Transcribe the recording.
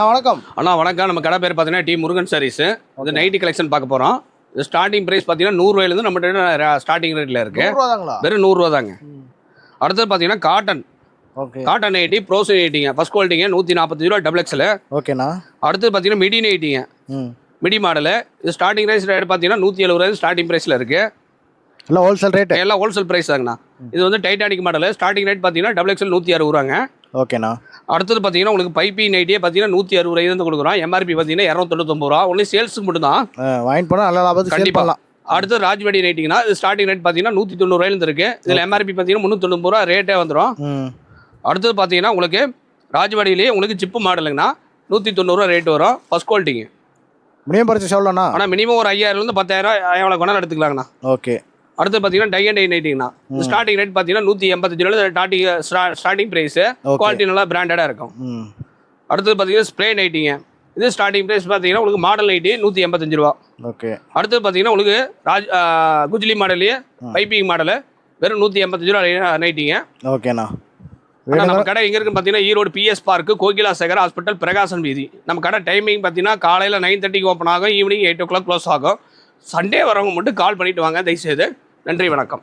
வணக்கம் அண்ணா வணக்கம். நம்ம கடை பேர் பார்த்தீங்கன்னா டி முருகன் சாரீஸ். இது நைட்டி கலெக்ஷன் பார்க்க போகிறோம். இது ஸ்டார்டிங் ப்ரைஸ் பார்த்தீங்கன்னா 100 நம்மகிட்ட ஸ்டார்டிங் ரேட்டில் இருக்குது. வெறும் 100 தாங்க. அடுத்தது பார்த்தீங்கன்னா காட்டன் நைட்டி ப்ரோஸ் நைட்டிங்க. ஃபர்ஸ்ட் குவாலிட்டிங்க 145 டபுள் எக்ஸல். ஓகேண்ணா. அடுத்தது பார்த்தீங்கன்னா மிடி நைட்டிங்க. Midi model. இது ஸ்டார்டிங் ப்ரைஸ் ரேட் பார்த்தீங்கன்னா 170 ஸ்டார்டிங் ப்ரைஸில் இருக்குது. எல்லாம் ஹோல்சேல் ரேட், எல்லாம் ஹோல்சேல் ப்ரைஸ் தாங்கண்ணா. இது வந்து டைட்டானிக் மாடல். ஸ்டார்டிங் ரேட் பார்த்தீங்கன்னா டபுள் எக்ஸல் 160 ஓகேண்ணா. அடுத்தது பார்த்தீங்கன்னா உங்களுக்கு பைப்பிங் நைட்டியே பார்த்தீங்கன்னா 160 கொடுக்குறோம். எம்ஆர்பி பார்த்தீங்கன்னா 299 ஒன்லி சேல்ஸுக்கு மட்டும் தான். வாங்கிட்டு போனால் நல்ல லாபம் கண்டிப்பாக. அடுத்து ராஜ்வாடி நைட்டிங்கன்னா இது ஸ்டார்டிங் ரேட் பார்த்தீங்கன்னா 190 இருக்கு. இதில் எம்ஆர்பி பார்த்தீங்கன்னா 390 ரேட்டே வந்துடும். அடுத்தது பார்த்தீங்கன்னா உங்களுக்கு ராஜ்வாடியிலேயே உங்களுக்கு ஜிப்பு மாடலுங்கண்ணா 190 ரேட் வரும். ஃபர்ஸ்ட் குவாலிட்டிங்க. மினிமம் பர்ச்சேஸ் எவ்வளோண்ணா? ஆனால் மினிமம் ஒரு 5000 10,000 எவ்வளோ வேணாலும் எடுத்துக்கலாங்கண்ணா. ஓகே. அடுத்து பார்த்தீங்கன்னா டை அண்ட் டை நைட்டிங்கண்ணா. ஸ்டார்டிங் ரேட் பார்த்தீங்கன்னா 185 ஸ்டார்டிங் ப்ரைஸ். குவாலிட்டி நல்லா பிராண்டடாக இருக்கும். அடுத்தது பார்த்தீங்கன்னா ஸ்ப்ரே நைட்டிங்க. இது ஸ்டார்டிங் ப்ரைஸ் பார்த்தீங்கன்னா உங்களுக்கு மாடல் நைட்டி 185 ஓகே. அடுத்தது பார்த்தீங்கன்னா உங்களுக்கு குஜ்லி மாடல்லையே பைப்பிங் மாடலு வெறும் 185 நைட்டிங்க. ஓகேண்ணா. நம்ம கடை எங்கே இருக்குன்னு பார்த்தீங்கன்னா Erode PS park, Kokila Sekar hospital, Prakasan வீதி. நம்ம கடை டைமிங் பார்த்தீங்கன்னா காலையில் 9:30 ஓப்பன் ஆகும், ஈவினிங் 8 o'clock க்ளோஸ் ஆகும். சண்டே வரவங்க மட்டும் கால் பண்ணிட்டு வாங்க தயவுசெய்து. நன்றி, வணக்கம்.